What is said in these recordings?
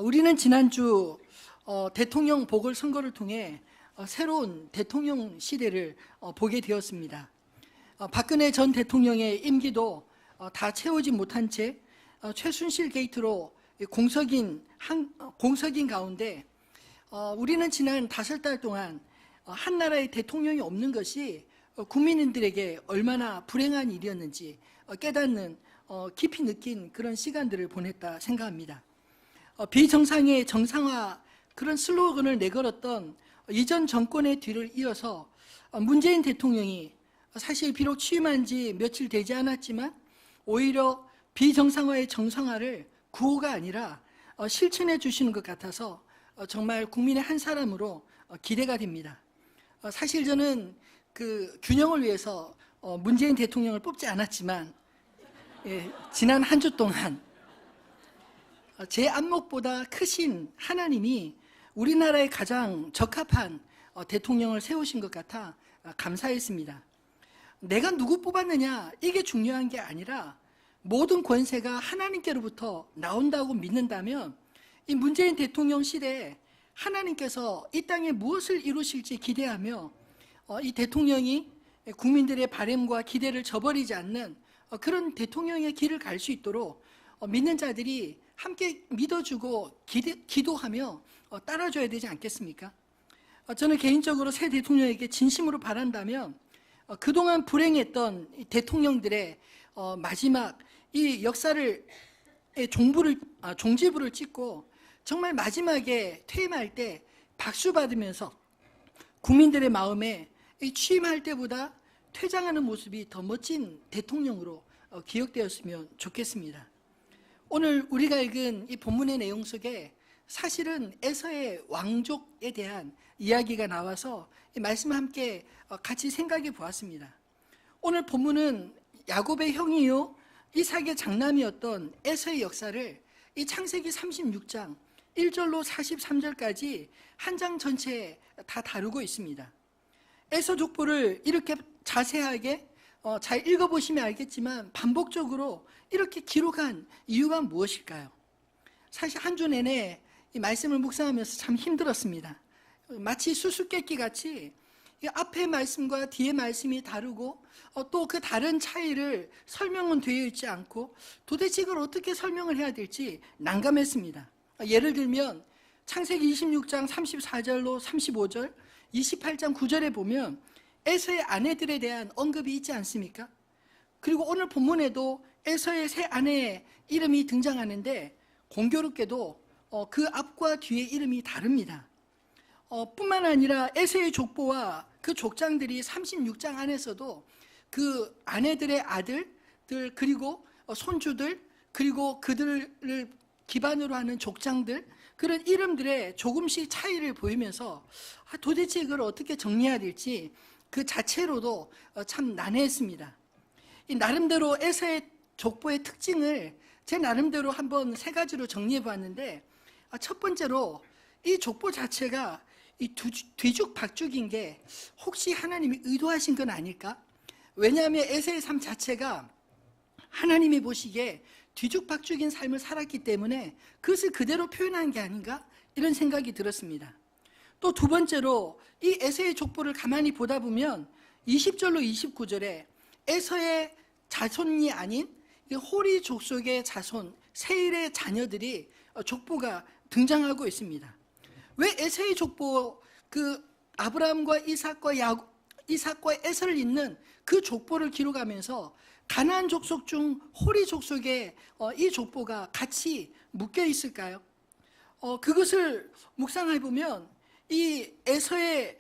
우리는 지난주 대통령 보궐선거를 통해 새로운 대통령 시대를 보게 되었습니다. 박근혜 전 대통령의 임기도 다 채우지 못한 채 최순실 게이트로 공석인 가운데 우리는 지난 5달 동안 한 나라의 대통령이 없는 것이 국민들에게 얼마나 불행한 일이었는지 깨닫는 깊이 느낀 그런 시간들을 보냈다 생각합니다. 비정상의 정상화, 그런 슬로건을 내걸었던 이전 정권의 뒤를 이어서 문재인 대통령이 사실 비록 취임한 지 며칠 되지 않았지만 오히려 비정상화의 정상화를 구호가 아니라 실천해 주시는 것 같아서 정말 국민의 한 사람으로 기대가 됩니다. 사실 저는 그 균형을 위해서 문재인 대통령을 뽑지 않았지만 지난 한 주 동안 제 안목보다 크신 하나님이 우리나라에 가장 적합한 대통령을 세우신 것 같아 감사했습니다. 내가 누구 뽑았느냐 이게 중요한 게 아니라 모든 권세가 하나님께로부터 나온다고 믿는다면 이 문재인 대통령 시대에 하나님께서 이 땅에 무엇을 이루실지 기대하며 이 대통령이 국민들의 바람과 기대를 저버리지 않는 그런 대통령의 길을 갈 수 있도록 믿는 자들이 함께 믿어주고 기도하며 따라줘야 되지 않겠습니까? 저는 개인적으로 새 대통령에게 진심으로 바란다면 그동안 불행했던 대통령들의 마지막 이 역사를 종지부를 찍고 정말 마지막에 퇴임할 때 박수 받으면서 국민들의 마음에 취임할 때보다 퇴장하는 모습이 더 멋진 대통령으로 기억되었으면 좋겠습니다. 오늘 우리가 읽은 이 본문의 내용 속에 사실은 에서의 왕족에 대한 이야기가 나와서 이 말씀을 함께 같이 생각해 보았습니다. 오늘 본문은 야곱의 형이요 이삭의 장남이었던 에서의 역사를 이 창세기 36장 1절로 43절까지 한 장 전체에 다 다루고 있습니다. 에서 족보를 이렇게 자세하게 잘 읽어보시면 알겠지만 반복적으로 이렇게 기록한 이유가 무엇일까요? 사실 한 주 내내 이 말씀을 묵상하면서 참 힘들었습니다. 마치 수수께끼 같이 앞의 말씀과 뒤의 말씀이 다르고 또 그 다른 차이를 설명은 되어 있지 않고 도대체 이걸 어떻게 설명을 해야 될지 난감했습니다. 예를 들면 창세기 26장 34절로 35절, 28장 9절에 보면 에서의 아내들에 대한 언급이 있지 않습니까? 그리고 오늘 본문에도 에서의 세 아내의 이름이 등장하는데 공교롭게도 그 앞과 뒤의 이름이 다릅니다. 뿐만 아니라 에서의 족보와 그 족장들이 36장 안에서도 그 아내들의 아들들 그리고 손주들 그리고 그들을 기반으로 하는 족장들 그런 이름들의 조금씩 차이를 보이면서 도대체 이걸 어떻게 정리해야 될지 그 자체로도 참 난해했습니다. 이 나름대로 에서의 족보의 특징을 제 나름대로 한번 3가지로 정리해 보았는데 첫 번째로 이 족보 자체가 이 뒤죽박죽인 게 혹시 하나님이 의도하신 건 아닐까? 왜냐하면 에서의 삶 자체가 하나님이 보시기에 뒤죽박죽인 삶을 살았기 때문에 그것을 그대로 표현한 게 아닌가? 이런 생각이 들었습니다. 또 두 번째로 이 에서의 족보를 가만히 보다 보면 20절로 29절에 에서의 자손이 아닌 호리 족속의 자손 세일의 자녀들이 족보가 등장하고 있습니다. 왜 에서의 족보 그 아브라함과 이삭과 에서를 잇는 그 족보를 기록하면서 가나안 족속 중 호리 족속의 이 족보가 같이 묶여 있을까요? 그것을 묵상해 보면 이 에서의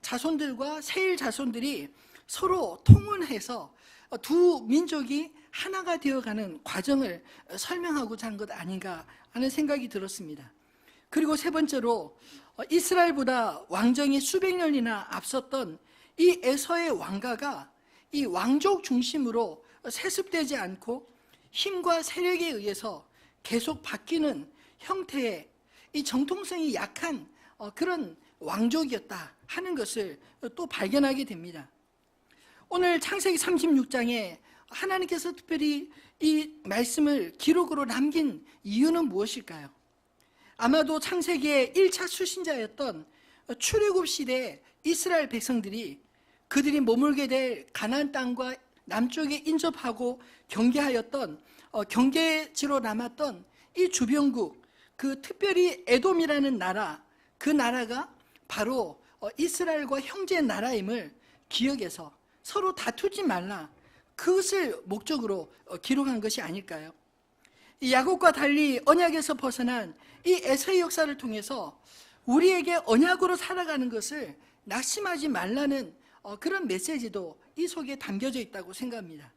자손들과 세일 자손들이 서로 통혼해서 두 민족이 하나가 되어가는 과정을 설명하고자 한 것 아닌가 하는 생각이 들었습니다. 그리고 세 번째로 이스라엘보다 왕정이 수백 년이나 앞섰던 이 에서의 왕가가 이 왕족 중심으로 세습되지 않고 힘과 세력에 의해서 계속 바뀌는 형태의 이 정통성이 약한 그런 왕족이었다 하는 것을 또 발견하게 됩니다. 오늘 창세기 36장에 하나님께서 특별히 이 말씀을 기록으로 남긴 이유는 무엇일까요? 아마도 창세기의 1차 수신자였던 출애굽 시대 이스라엘 백성들이 그들이 머물게 될 가나안 땅과 남쪽에 인접하고 경계하였던 경계지로 남았던 이 주변국, 그 특별히 에돔이라는 나라, 그 나라가 바로 이스라엘과 형제 나라임을 기억해서 서로 다투지 말라, 그것을 목적으로 기록한 것이 아닐까요? 이 야곱과 달리 언약에서 벗어난 이 에서의 역사를 통해서 우리에게 언약으로 살아가는 것을 낙심하지 말라는 그런 메시지도 이 속에 담겨져 있다고 생각합니다.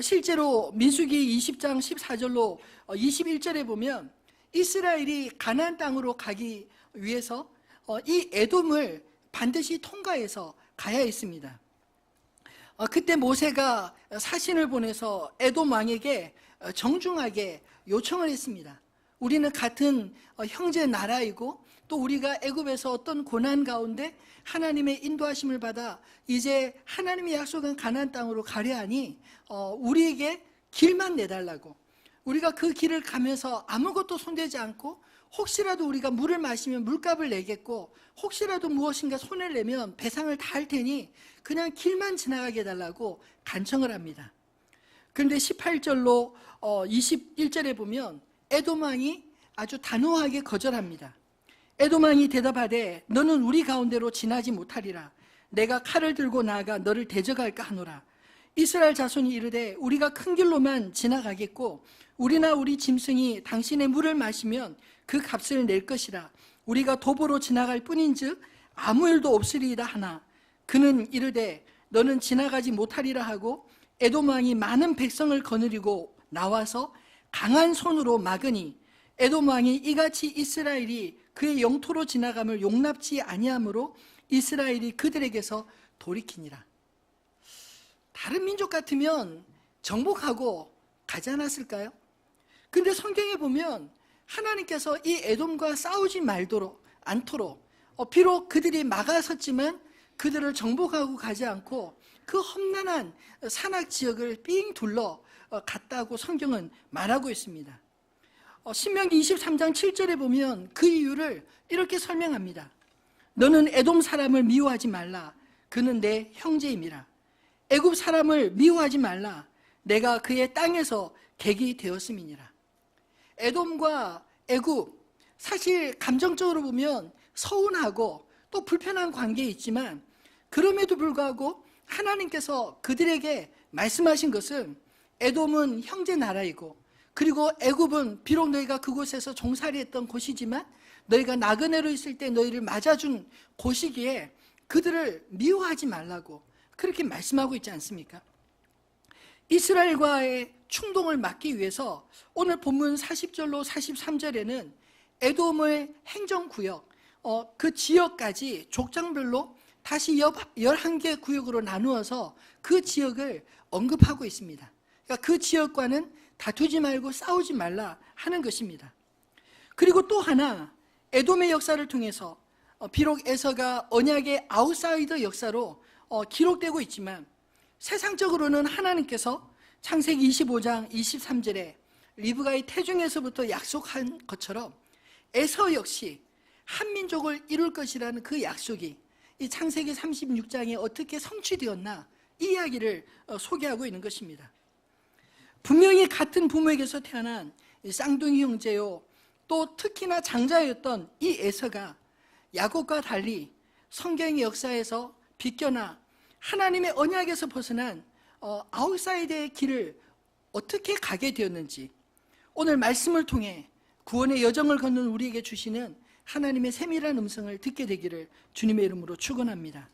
실제로 민수기 20장 14절로 21절에 보면 이스라엘이 가나안 땅으로 가기 위해서 이 에돔을 반드시 통과해서 가야 했습니다. 그때 모세가 사신을 보내서 에돔 왕에게 정중하게 요청을 했습니다. 우리는 같은 형제 나라이고 또 우리가 애굽에서 어떤 고난 가운데 하나님의 인도하심을 받아 이제 하나님이 약속한 가나안 땅으로 가려 하니 우리에게 길만 내달라고, 우리가 그 길을 가면서 아무것도 손대지 않고 혹시라도 우리가 물을 마시면 물값을 내겠고 혹시라도 무엇인가 손해를 내면 배상을 다 할 테니 그냥 길만 지나가게 해달라고 간청을 합니다. 그런데 18절로 21절에 보면 에돔 왕이 아주 단호하게 거절합니다. 에돔 왕이 대답하되 너는 우리 가운데로 지나지 못하리라. 내가 칼을 들고 나아가 너를 대적할까 하노라. 이스라엘 자손이 이르되 우리가 큰 길로만 지나가겠고 우리나 우리 짐승이 당신의 물을 마시면 그 값을 낼 것이라. 우리가 도보로 지나갈 뿐인즉 아무 일도 없으리이다 하나 그는 이르되 너는 지나가지 못하리라 하고 에돔 왕이 많은 백성을 거느리고 나와서 강한 손으로 막으니 에돔 왕이 이같이 이스라엘이 그의 영토로 지나감을 용납지 아니하므로 이스라엘이 그들에게서 돌이키니라. 다른 민족 같으면 정복하고 가지 않았을까요? 근데 성경에 보면 하나님께서 이 에돔과 싸우지 말도록 않도록 비록 그들이 막아섰지만 그들을 정복하고 가지 않고 그 험난한 산악 지역을 삥 둘러 갔다고 성경은 말하고 있습니다. 신명기 23장 7절에 보면 그 이유를 이렇게 설명합니다. 너는 에돔 사람을 미워하지 말라. 그는 내 형제임이라. 애굽 사람을 미워하지 말라. 내가 그의 땅에서 객이 되었음이니라. 에돔과 애굽, 사실 감정적으로 보면 서운하고 또 불편한 관계에 있지만 그럼에도 불구하고 하나님께서 그들에게 말씀하신 것은 에돔은 형제 나라이고 그리고 애굽은 비록 너희가 그곳에서 종살이했던 곳이지만 너희가 나그네로 있을 때 너희를 맞아준 곳이기에 그들을 미워하지 말라고 그렇게 말씀하고 있지 않습니까? 이스라엘과의 충동을 막기 위해서 오늘 본문 40절로 43절에는 에돔의 행정구역, 그 지역까지 족장별로 다시 11개 구역으로 나누어서 그 지역을 언급하고 있습니다. 그러니까 그 지역과는 다투지 말고 싸우지 말라 하는 것입니다. 그리고 또 하나, 에돔의 역사를 통해서 비록 에서가 언약의 아웃사이더 역사로 기록되고 있지만 세상적으로는 하나님께서 창세기 25장 23절에 리브가의 태중에서부터 약속한 것처럼 에서 역시 한 민족을 이룰 것이라는 그 약속이 이 창세기 36장에 어떻게 성취되었나 이 이야기를 소개하고 있는 것입니다. 분명히 같은 부모에게서 태어난 쌍둥이 형제요, 또 특히나 장자였던 이 에서가 야곱과 달리 성경의 역사에서 비껴나 하나님의 언약에서 벗어난 아웃사이드의 길을 어떻게 가게 되었는지 오늘 말씀을 통해 구원의 여정을 걷는 우리에게 주시는 하나님의 세밀한 음성을 듣게 되기를 주님의 이름으로 축원합니다.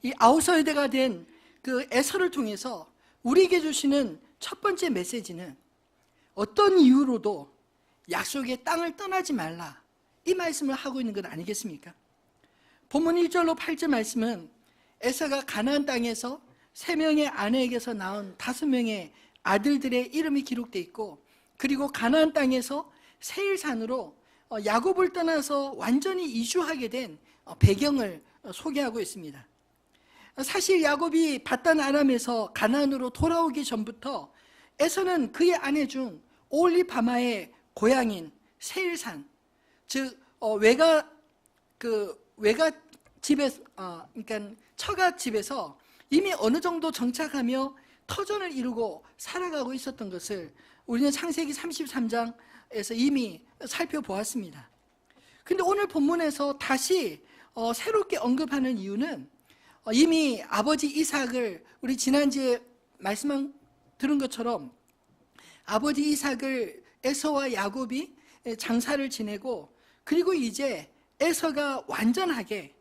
이 아웃사이드가 된 그 에서를 통해서 우리에게 주시는 첫 번째 메시지는 어떤 이유로도 약속의 땅을 떠나지 말라, 이 말씀을 하고 있는 것 아니겠습니까? 본문 1절로 8절 말씀은 에서가 가나안 땅에서 3명의 아내에게서 낳은 5명의 아들들의 이름이 기록되어 있고 그리고 가나안 땅에서 세일산으로 야곱을 떠나서 완전히 이주하게 된 배경을 소개하고 있습니다. 사실 야곱이 바단 아람에서 가나안으로 돌아오기 전부터 에서는 그의 아내 중 올리바마의 고향인 세일산, 즉 외가 집에서 그러니까 처가 집에서 이미 어느 정도 정착하며 터전을 이루고 살아가고 있었던 것을 우리는 창세기 33장에서 이미 살펴보았습니다. 근데 오늘 본문에서 다시 새롭게 언급하는 이유는 이미 아버지 이삭을 우리 지난주에 말씀 들은 것처럼 아버지 이삭을 에서와 야곱이 장사를 지내고 그리고 이제 에서가 완전하게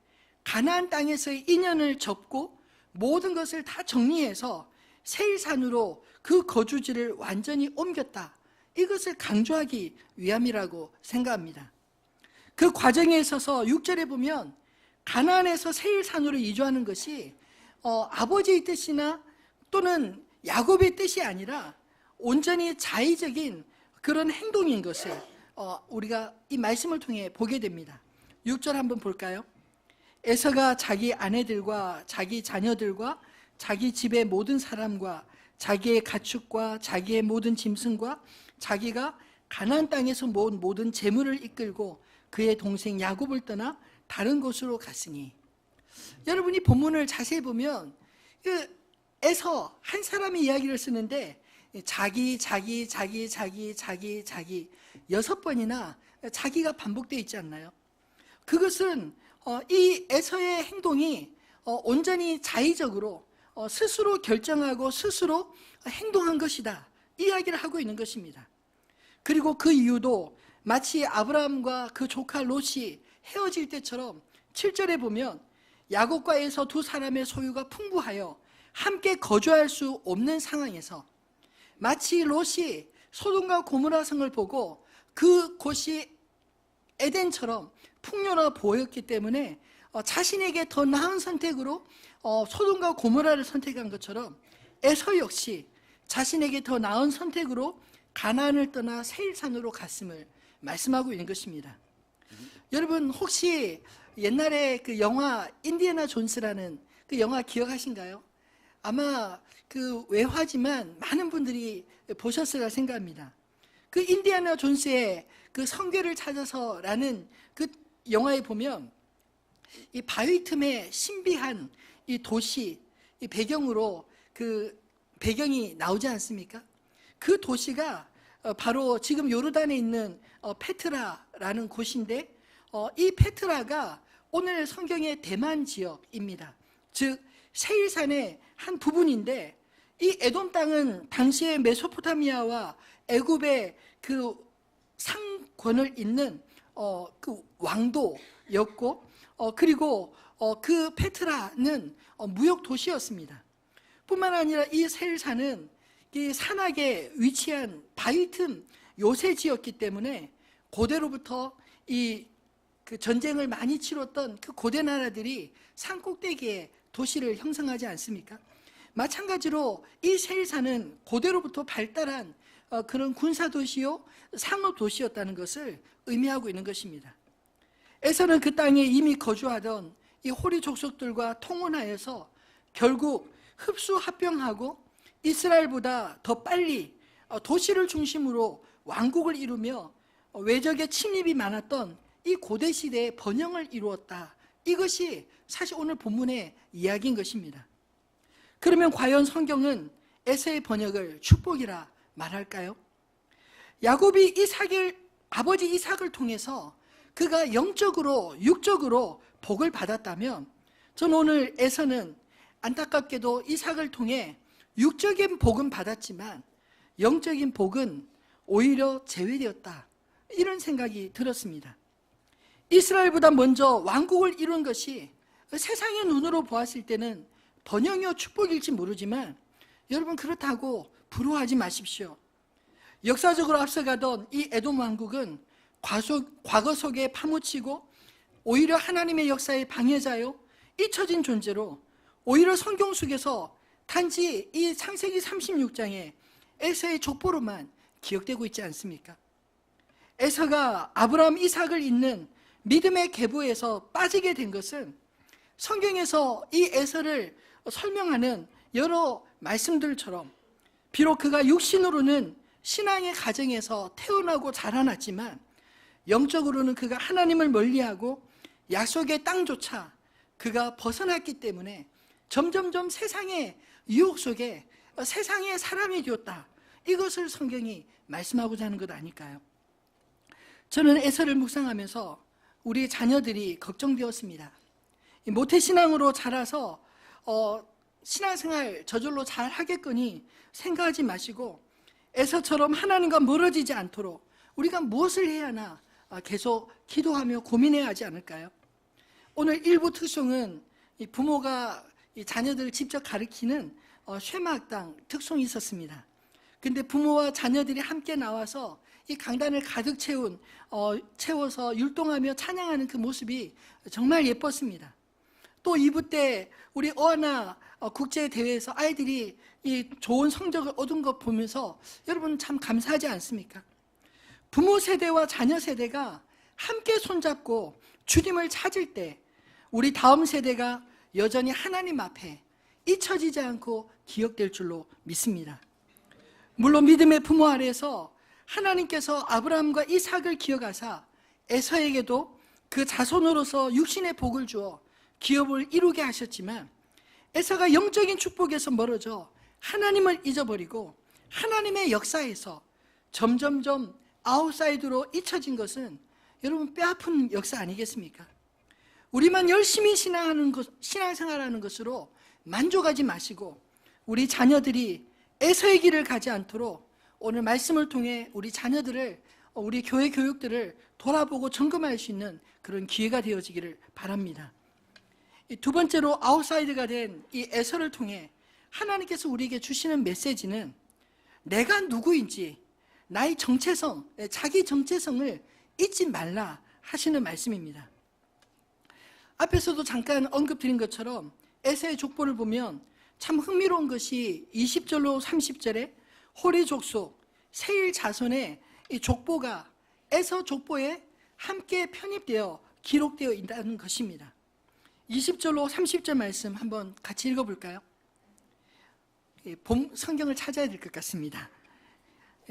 가나안 땅에서의 인연을 접고 모든 것을 다 정리해서 세일산으로 그 거주지를 완전히 옮겼다. 이것을 강조하기 위함이라고 생각합니다. 그 과정에 있어서 6절에 보면 가나안에서 세일산으로 이주하는 것이 아버지의 뜻이나 또는 야곱의 뜻이 아니라 온전히 자의적인 그런 행동인 것을 우리가 이 말씀을 통해 보게 됩니다. 6절 한번 볼까요? 에서가 자기 아내들과 자기 자녀들과 자기 집의 모든 사람과 자기의 가축과 자기의 모든 짐승과 자기가 가나안 땅에서 모은 모든 재물을 이끌고 그의 동생 야곱을 떠나 다른 곳으로 갔으니, 여러분이 본문을 자세히 보면 에서 한 사람의 이야기를 쓰는데 자기 6번이나 자기가 반복되어 있지 않나요? 그것은 이 에서의 행동이 온전히 자의적으로 스스로 결정하고 스스로 행동한 것이다, 이야기를 하고 있는 것입니다. 그리고 그 이유도 마치 아브라함과 그 조카 롯이 헤어질 때처럼 7절에 보면 야곱과 에서 두 사람의 소유가 풍부하여 함께 거주할 수 없는 상황에서 마치 롯이 소돔과 고모라 성을 보고 그 곳이 에덴처럼 풍요로워 보였기 때문에 자신에게 더 나은 선택으로 소돔과 고모라를 선택한 것처럼 에서 역시 자신에게 더 나은 선택으로 가나안을 떠나 세일산으로 갔음을 말씀하고 있는 것입니다. 여러분 혹시 옛날에 그 영화 인디애나 존스라는 그 영화 기억하신가요? 아마 그 외화지만 많은 분들이 보셨으리라 생각합니다. 그 인디애나 존스의 그 성궤를 찾아서라는 그 영화에 보면 이 바위 틈에 신비한 이 도시, 이 배경으로 그 배경이 나오지 않습니까? 그 도시가 바로 지금 요르단에 있는 페트라라는 곳인데, 이 페트라가 오늘 성경의 대만 지역입니다. 즉 세일산의 한 부분인데, 이 에돔 땅은 당시의 메소포타미아와 애굽의 그 상권을 잇는 그 왕도였고, 그리고 그 페트라는 무역 도시였습니다. 뿐만 아니라 이 세일산은 이 산악에 위치한 바위 틈 요새지였기 때문에 고대로부터 그 전쟁을 많이 치렀던 그 고대 나라들이 산 꼭대기에 도시를 형성하지 않습니까? 마찬가지로 이 세일산은 고대로부터 발달한 그런 군사도시요 상업도시였다는 것을 의미하고 있는 것입니다. 에서는 그 땅에 이미 거주하던 이 호리 족속들과 통혼하여서 결국 흡수합병하고 이스라엘보다 더 빨리 도시를 중심으로 왕국을 이루며 외적의 침입이 많았던 이 고대 시대의 번영을 이루었다. 이것이 사실 오늘 본문의 이야기인 것입니다. 그러면 과연 성경은 에서의 번역을 축복이라 말할까요? 야곱이 아버지 이삭을 통해서 그가 영적으로 육적으로 복을 받았다면, 저는 오늘 에서는 안타깝게도 이삭을 통해 육적인 복은 받았지만 영적인 복은 오히려 제외되었다, 이런 생각이 들었습니다. 이스라엘보다 먼저 왕국을 이룬 것이 세상의 눈으로 보았을 때는 번영이요 축복일지 모르지만, 여러분 그렇다고 부러워하지 마십시오. 역사적으로 앞서가던 이 에돔 왕국은 과거 속에 파묻히고 오히려 하나님의 역사의 방해자요 잊혀진 존재로, 오히려 성경 속에서 단지 이 창세기 36장에 에서의 족보로만 기억되고 있지 않습니까? 에서가 아브라함 이삭을 잇는 믿음의 계보에서 빠지게 된 것은 성경에서 이 에서를 설명하는 여러 말씀들처럼 비록 그가 육신으로는 신앙의 가정에서 태어나고 자라났지만 영적으로는 그가 하나님을 멀리하고 약속의 땅조차 그가 벗어났기 때문에 점점점 세상의 유혹 속에 세상의 사람이 되었다. 이것을 성경이 말씀하고자 하는 것 아닐까요? 저는 에서를 묵상하면서 우리 자녀들이 걱정되었습니다. 모태신앙으로 자라서 신앙생활 저절로 잘 하겠거니 생각하지 마시고 에서처럼 하나님과 멀어지지 않도록 우리가 무엇을 해야 하나 계속 기도하며 고민해야 하지 않을까요? 오늘 일부 특송은 부모가 자녀들을 직접 가르치는 쉐마학당 특송이 있었습니다. 근데 부모와 자녀들이 함께 나와서 이 강단을 가득 채워서 율동하며 찬양하는 그 모습이 정말 예뻤습니다. 또 2부 때 우리 어하나 국제대회에서 아이들이 이 좋은 성적을 얻은 것 보면서 여러분 참 감사하지 않습니까? 부모 세대와 자녀 세대가 함께 손잡고 주님을 찾을 때 우리 다음 세대가 여전히 하나님 앞에 잊혀지지 않고 기억될 줄로 믿습니다. 물론 믿음의 부모 아래에서 하나님께서 아브라함과 이삭을 기억하사 에서에게도 그 자손으로서 육신의 복을 주어 기업을 이루게 하셨지만 에서가 영적인 축복에서 멀어져 하나님을 잊어버리고 하나님의 역사에서 점점점 아웃사이드로 잊혀진 것은 여러분 뼈아픈 역사 아니겠습니까? 우리만 열심히 신앙생활하는 것으로 만족하지 마시고 우리 자녀들이 에서의 길을 가지 않도록 오늘 말씀을 통해 우리 자녀들을 우리 교회 교육들을 돌아보고 점검할 수 있는 그런 기회가 되어지기를 바랍니다. 두 번째로 아웃사이드가 된 이 에서를 통해 하나님께서 우리에게 주시는 메시지는 내가 누구인지 나의 정체성, 자기 정체성을 잊지 말라 하시는 말씀입니다. 앞에서도 잠깐 언급드린 것처럼 에서의 족보를 보면 참 흥미로운 것이 20절로 30절에 호리 족속, 세일 자손의 이 족보가 에서 족보에 함께 편입되어 기록되어 있다는 것입니다. 20절로 30절 말씀 한번 같이 읽어볼까요? 성경을 찾아야 될 것 같습니다.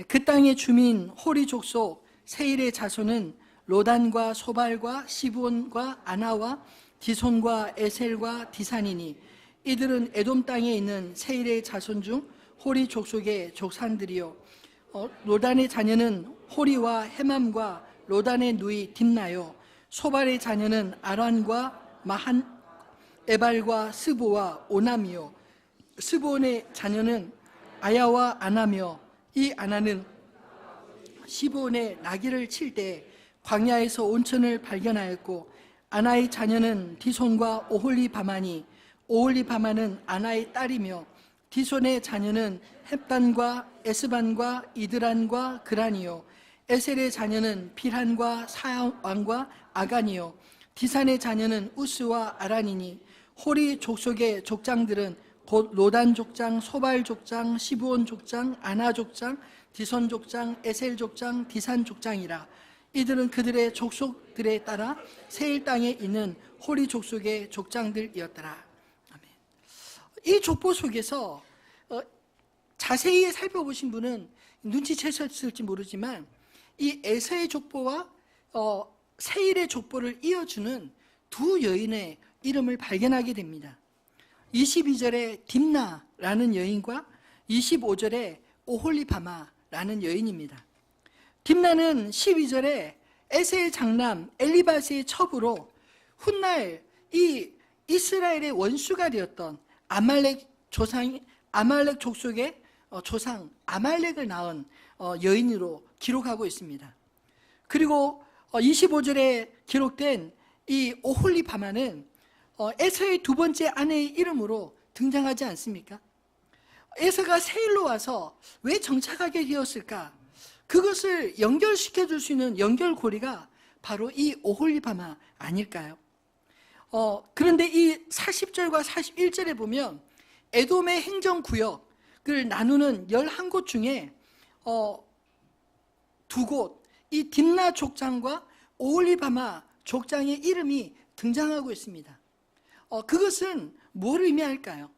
그 땅의 주민 호리 족속 세일의 자손은 로단과 소발과 시브온과 아나와 디손과 에셀과 디산이니 이들은 에돔 땅에 있는 세일의 자손 중 호리 족속의 족산들이요 로단의 자녀는 호리와 헤맘과 로단의 누이 딥나요 소발의 자녀는 아란과 마한 에발과 스보와 오남이요 스보온의 자녀는 아야와 아나며 이 아나는 시브온의 나귀를 칠 때 광야에서 온천을 발견하였고 아나의 자녀는 디손과 오홀리바마니 오홀리바마는 아나의 딸이며 디손의 자녀는 헵단과 에스반과 이드란과 그란이요 에셀의 자녀는 빌한과 사왕과 아간이요 디산의 자녀는 우스와 아란이니 호리 족속의 족장들은 곧 로단 족장, 소발 족장, 시브온 족장, 아나 족장, 디손 족장, 에셀 족장, 디산 족장이라. 이들은 그들의 족속들에 따라 세일 땅에 있는 호리 족속의 족장들이었더라. 아멘. 이 족보 속에서 자세히 살펴보신 분은 눈치채셨을지 모르지만 이 에서의 족보와 세일의 족보를 이어주는 두 여인의 이름을 발견하게 됩니다. 22절에 딥나라는 여인과 25절에 오홀리바마라는 여인입니다. 딥나는 12절에 에세의 장남 엘리바스의 첩으로 훗날 이 이스라엘의 원수가 되었던 아말렉 족속의 조상 아말렉을 낳은 여인으로 기록하고 있습니다. 그리고 25절에 기록된 이 오홀리바마는 에서의 두 번째 아내의 이름으로 등장하지 않습니까? 에서가 세일로 와서 왜 정착하게 되었을까? 그것을 연결시켜 줄 수 있는 연결고리가 바로 이 오홀리바마 아닐까요? 그런데 이 40절과 41절에 보면 에돔의 행정구역을 나누는 11곳 중에 두 곳, 이 딥나 족장과 오홀리바마 족장의 이름이 등장하고 있습니다. 그것은 뭘 의미할까요?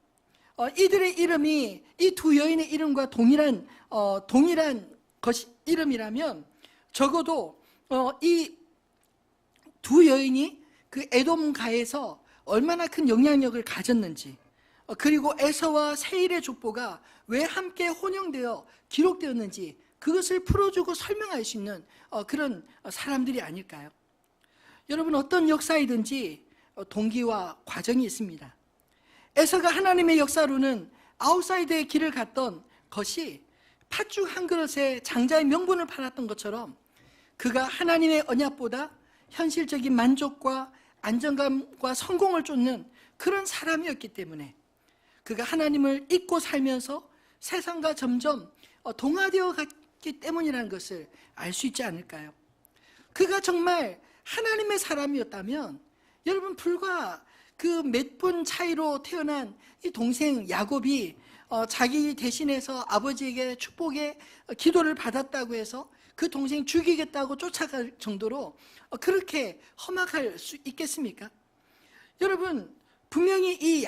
이들의 이름이 이 두 여인의 이름과 동일한 이름이라면 적어도 이 두 여인이 그 에돔가에서 얼마나 큰 영향력을 가졌는지, 그리고 에서와 세일의 족보가 왜 함께 혼용되어 기록되었는지 그것을 풀어주고 설명할 수 있는 그런 사람들이 아닐까요? 여러분, 어떤 역사이든지 동기와 과정이 있습니다. 에서가 하나님의 역사로는 아웃사이드의 길을 갔던 것이 팥죽 한 그릇에 장자의 명분을 팔았던 것처럼 그가 하나님의 언약보다 현실적인 만족과 안정감과 성공을 쫓는 그런 사람이었기 때문에 그가 하나님을 잊고 살면서 세상과 점점 동화되어 갔기 때문이라는 것을 알 수 있지 않을까요? 그가 정말 하나님의 사람이었다면 여러분, 불과 그 몇 분 차이로 태어난 이 동생 야곱이 자기 대신해서 아버지에게 축복의 기도를 받았다고 해서 그 동생 죽이겠다고 쫓아갈 정도로 그렇게 험악할 수 있겠습니까? 여러분, 분명히 이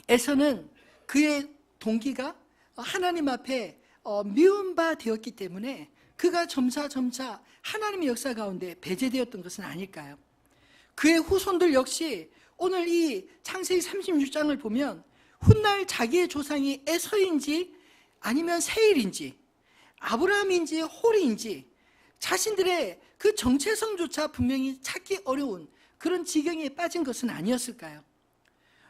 에서는 그의 동기가 하나님 앞에 미운 바 되었기 때문에 그가 점차 하나님의 역사 가운데 배제되었던 것은 아닐까요? 그의 후손들 역시 오늘 이 창세기 36장을 보면 훗날 자기의 조상이 에서인지 아니면 세일인지 아브라함인지 홀인지 자신들의 그 정체성조차 분명히 찾기 어려운 그런 지경에 빠진 것은 아니었을까요?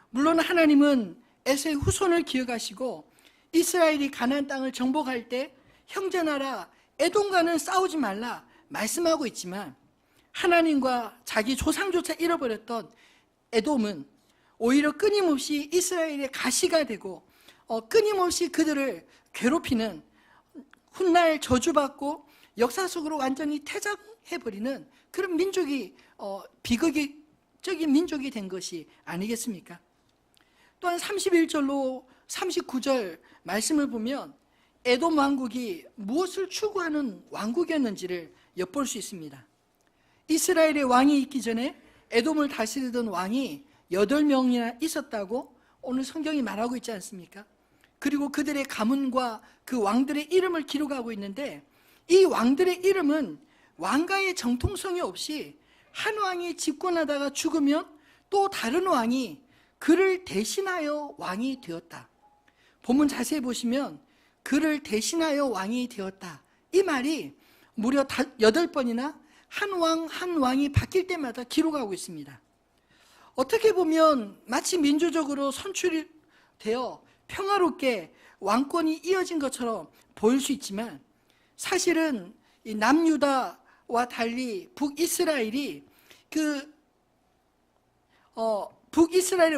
물론 하나님은 에서의 후손을 기억하시고 이스라엘이 가나안 땅을 정복할 때 형제나라 에돔과는 싸우지 말라 말씀하고 있지만 하나님과 자기 조상조차 잃어버렸던 에돔은 오히려 끊임없이 이스라엘의 가시가 되고 끊임없이 그들을 괴롭히는, 훗날 저주받고 역사 속으로 완전히 퇴장해버리는 그런 민족이 비극적인 민족이 된 것이 아니겠습니까? 또한 31절로 39절 말씀을 보면 에돔 왕국이 무엇을 추구하는 왕국이었는지를 엿볼 수 있습니다. 이스라엘의 왕이 있기 전에 에돔을 다스리던 왕이 8명이나 있었다고 오늘 성경이 말하고 있지 않습니까? 그리고 그들의 가문과 그 왕들의 이름을 기록하고 있는데 이 왕들의 이름은 왕가의 정통성이 없이 한 왕이 집권하다가 죽으면 또 다른 왕이 그를 대신하여 왕이 되었다. 본문 자세히 보시면 그를 대신하여 왕이 되었다. 이 말이 무려 8번이나 한 왕이 바뀔 때마다 기록하고 있습니다. 어떻게 보면 마치 민주적으로 선출이 되어 평화롭게 왕권이 이어진 것처럼 보일 수 있지만 사실은 이 남유다와 달리 북이스라엘의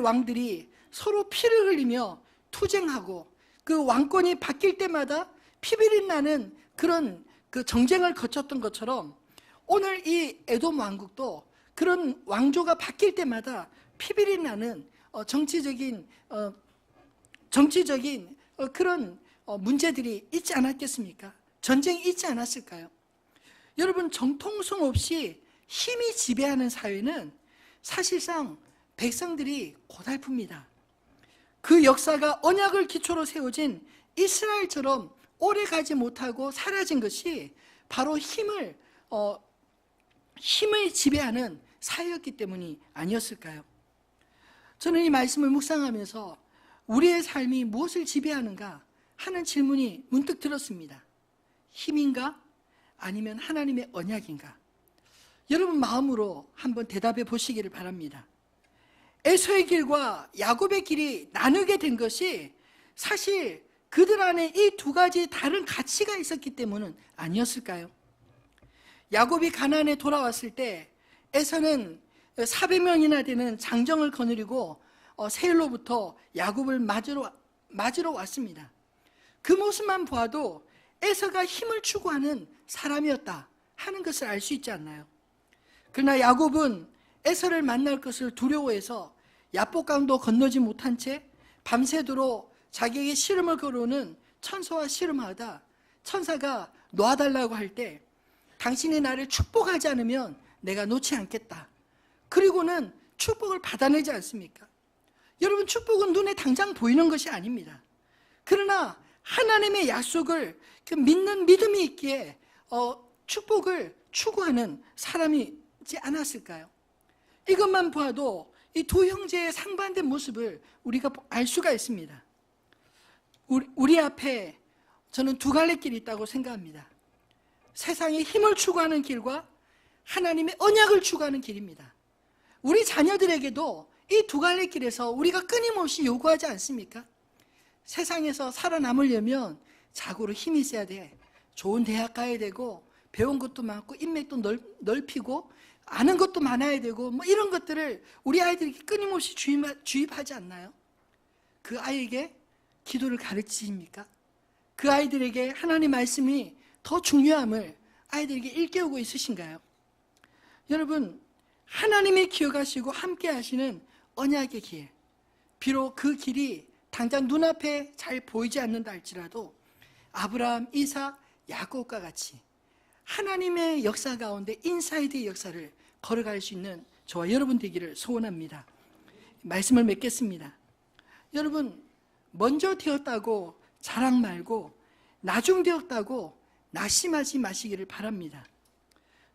왕들이 서로 피를 흘리며 투쟁하고 그 왕권이 바뀔 때마다 피비린 나는 그런 그 정쟁을 거쳤던 것처럼 오늘 이 에돔 왕국도 그런 왕조가 바뀔 때마다 피비린 나는 정치적인 그런 문제들이 있지 않았겠습니까? 전쟁이 있지 않았을까요? 여러분, 정통성 없이 힘이 지배하는 사회는 사실상 백성들이 고달픕니다. 그 역사가 언약을 기초로 세워진 이스라엘처럼 오래 가지 못하고 사라진 것이 바로 힘을 지배하는 사회였기 때문이 아니었을까요? 저는 이 말씀을 묵상하면서 우리의 삶이 무엇을 지배하는가 하는 질문이 문득 들었습니다. 힘인가? 아니면 하나님의 언약인가? 여러분 마음으로 한번 대답해 보시기를 바랍니다. 에서의 길과 야곱의 길이 나누게 된 것이 사실 그들 안에 이 두 가지 다른 가치가 있었기 때문은 아니었을까요? 야곱이 가나안에 돌아왔을 때 에서는 400명이나 되는 장정을 거느리고 세일로부터 야곱을 맞으러 왔습니다. 그 모습만 보아도 에서가 힘을 추구하는 사람이었다 하는 것을 알 수 있지 않나요? 그러나 야곱은 에서를 만날 것을 두려워해서 야복강도 건너지 못한 채 밤새도록 자기에게 씨름을 걸어오는 천사와 씨름하다 천사가 놔달라고 할 때 당신이 나를 축복하지 않으면 내가 놓지 않겠다. 그리고는 축복을 받아내지 않습니까? 여러분, 축복은 눈에 당장 보이는 것이 아닙니다. 그러나 하나님의 약속을 그 믿는 믿음이 있기에 축복을 추구하는 사람이지 않았을까요? 이것만 보아도 이 두 형제의 상반된 모습을 우리가 알 수가 있습니다. 우리 앞에 저는 두 갈래 길이 있다고 생각합니다. 세상의 힘을 추구하는 길과 하나님의 언약을 추구하는 길입니다. 우리 자녀들에게도 이 두 갈래 길에서 우리가 끊임없이 요구하지 않습니까? 세상에서 살아남으려면 자고로 힘이 있어야 돼. 좋은 대학 가야 되고 배운 것도 많고 인맥도 넓히고 아는 것도 많아야 되고 뭐 이런 것들을 우리 아이들에게 끊임없이 주입하지 않나요? 그 아이에게 기도를 가르치십니까? 그 아이들에게 하나님 말씀이 더 중요함을 아이들에게 일깨우고 있으신가요? 여러분, 하나님이 기억하시고 함께 하시는 언약의 길, 비록 그 길이 당장 눈앞에 잘 보이지 않는다 할지라도 아브라함, 이삭, 야곱과 같이 하나님의 역사 가운데 인사이드의 역사를 걸어갈 수 있는 저와 여러분 되기를 소원합니다. 말씀을 맺겠습니다. 여러분, 먼저 되었다고 자랑 말고 나중 되었다고 낙심하지 마시기를 바랍니다.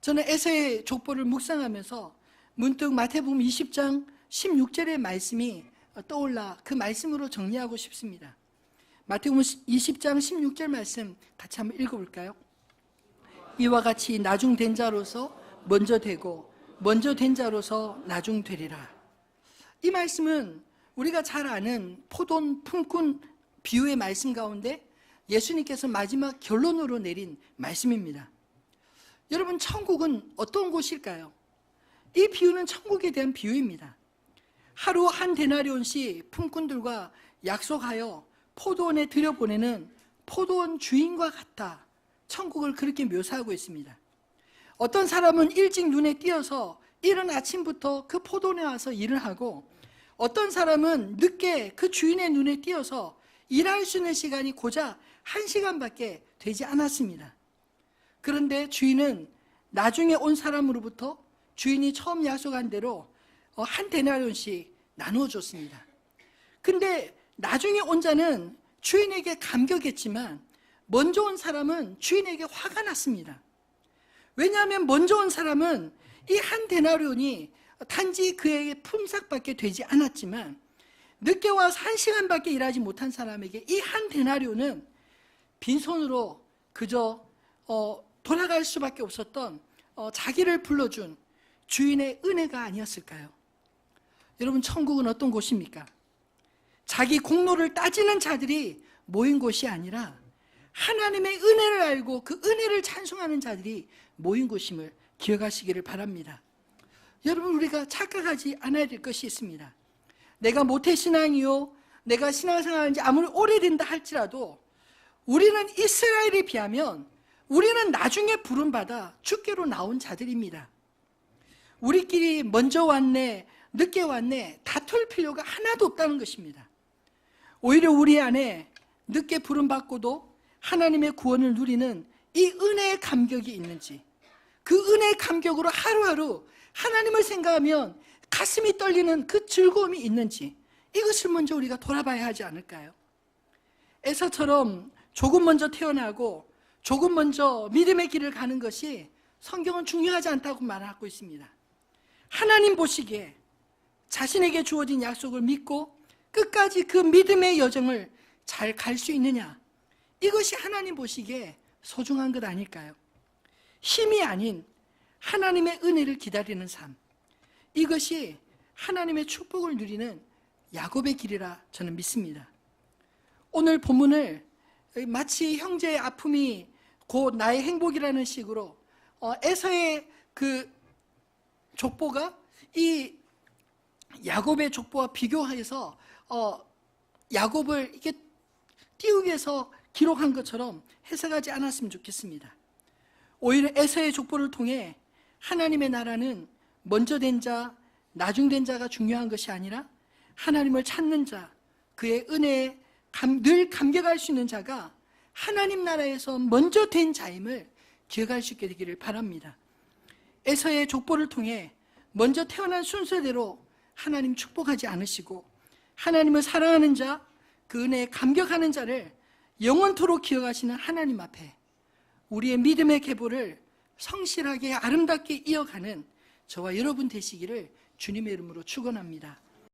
저는 에서의 족보를 묵상하면서 문득 마태복음 20장 16절의 말씀이 떠올라 그 말씀으로 정리하고 싶습니다. 마태복음 20장 16절 말씀 같이 한번 읽어볼까요? 이와 같이 나중된 자로서 먼저 되고 먼저 된 자로서 나중 되리라. 이 말씀은 우리가 잘 아는 포도원 품꾼 비유의 말씀 가운데 예수님께서 마지막 결론으로 내린 말씀입니다. 여러분, 천국은 어떤 곳일까요? 이 비유는 천국에 대한 비유입니다. 하루 한 데나리온씩 품꾼들과 약속하여 포도원에 들여보내는 포도원 주인과 같다. 천국을 그렇게 묘사하고 있습니다. 어떤 사람은 일찍 눈에 띄어서 이른 아침부터 그 포도원에 와서 일을 하고, 어떤 사람은 늦게 그 주인의 눈에 띄어서 일할 수 있는 시간이 고작 1시간밖에 되지 않았습니다. 그런데 주인은 나중에 온 사람으로부터 주인이 처음 약속한 대로 한 데나리온씩 나누어 줬습니다. 근데 나중에 온 자는 주인에게 감격했지만 먼저 온 사람은 주인에게 화가 났습니다. 왜냐하면 먼저 온 사람은 이 한 데나리온이 단지 그에게 품삯밖에 되지 않았지만, 늦게 와서 1시간밖에 일하지 못한 사람에게 이 한 데나리온은 빈손으로 그저 돌아갈 수밖에 없었던 자기를 불러준 주인의 은혜가 아니었을까요? 여러분, 천국은 어떤 곳입니까? 자기 공로를 따지는 자들이 모인 곳이 아니라 하나님의 은혜를 알고 그 은혜를 찬송하는 자들이 모인 곳임을 기억하시기를 바랍니다. 여러분, 우리가 착각하지 않아야 될 것이 있습니다. 내가 모태신앙이요, 내가 신앙생활한 지 아무리 오래된다 할지라도 우리는 이스라엘에 비하면 우리는 나중에 부름받아 주께로 나온 자들입니다. 우리끼리 먼저 왔네, 늦게 왔네 다툴 필요가 하나도 없다는 것입니다. 오히려 우리 안에 늦게 부름받고도 하나님의 구원을 누리는 이 은혜의 감격이 있는지, 그 은혜의 감격으로 하루하루 하나님을 생각하면 가슴이 떨리는 그 즐거움이 있는지, 이것을 먼저 우리가 돌아봐야 하지 않을까요? 에서처럼 조금 먼저 태어나고 조금 먼저 믿음의 길을 가는 것이 성경은 중요하지 않다고 말하고 있습니다. 하나님 보시기에 자신에게 주어진 약속을 믿고 끝까지 그 믿음의 여정을 잘 갈 수 있느냐, 이것이 하나님 보시기에 소중한 것 아닐까요? 힘이 아닌 하나님의 은혜를 기다리는 삶, 이것이 하나님의 축복을 누리는 야곱의 길이라 저는 믿습니다. 오늘 본문을 마치 형제의 아픔이 곧 나의 행복이라는 식으로 에서의 그 족보가 이 야곱의 족보와 비교해서 야곱을 이렇게 띄우기 위해서 기록한 것처럼 해석하지 않았으면 좋겠습니다. 오히려 에서의 족보를 통해 하나님의 나라는 먼저 된 자, 나중 된 자가 중요한 것이 아니라 하나님을 찾는 자, 그의 은혜에 늘 감격할 수 있는 자가 하나님 나라에서 먼저 된 자임을 기억할 수 있게 되기를 바랍니다. 에서의 족보를 통해 먼저 태어난 순서대로 하나님 축복하지 않으시고 하나님을 사랑하는 자, 그 은혜에 감격하는 자를 영원토록 기억하시는 하나님 앞에 우리의 믿음의 계보를 성실하게 아름답게 이어가는 저와 여러분 되시기를 주님의 이름으로 축원합니다.